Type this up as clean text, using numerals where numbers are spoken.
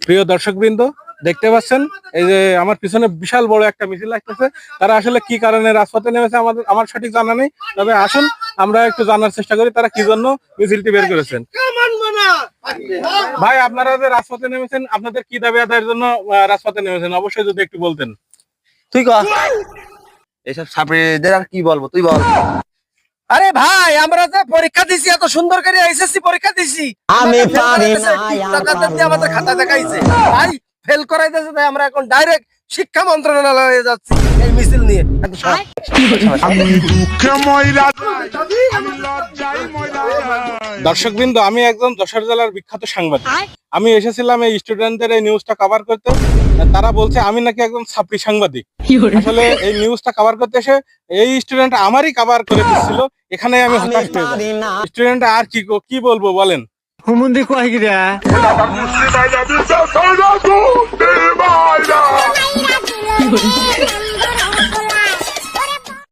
প্রিয় দর্শকবৃন্দ, দেখতে পাচ্ছেন এই যে আমার পিছনে বিশাল বড় একটা মিছিল আসতেছে। তারা আসলে কি কারণে রাজপথে নেমেছে আমার সঠিক জানা নেই, তবে আসুন আমরা একটু জানার চেষ্টা করি তারা কি জন্য মিছিলটি বের করেছেন। ভাই, আপনারা যে রাজপথে নেমেছেন আপনাদের কি দাবি আদায়ের জন্য রাজপথে নেমেছেন অবশ্যই যদি একটু বলতেন। তুই কহ এসব ছাত্রীদের আর কি বলবো, তুই বল। আরে ভাই, আমরা যে পরীক্ষা দিছি, এত সুন্দর করে এসএসসি পরীক্ষা দিছি, আমি পারি না, টাকাতে দিয়ে আমাদের খাতা দেখাইছে ভাই, ফেল করাই দিয়েছে। তাই আমরা এখন ডাইরেক্ট শিক্ষা মন্ত্রণালয়ে যাচ্ছি এই মিছিল নিয়ে। দর্শকবৃন্দ, আমি একজন যশোর জেলার বিখ্যাত সাংবাদিক। আমি এসেছিলাম এই স্টুডেন্টদের এই নিউজটা কভার করতে। তারা বলছে আমি নাকি একজন ছাপড়ি সাংবাদিক। আসলে এই নিউজটা কভার করতে এসে এই স্টুডেন্ট আমারই কভার করে দিচ্ছিল, এখানে আমি হতাশ হয়ে যাই। স্টুডেন্ট আর কি বলবো বলেন। হুমুন্দি কয় গিরা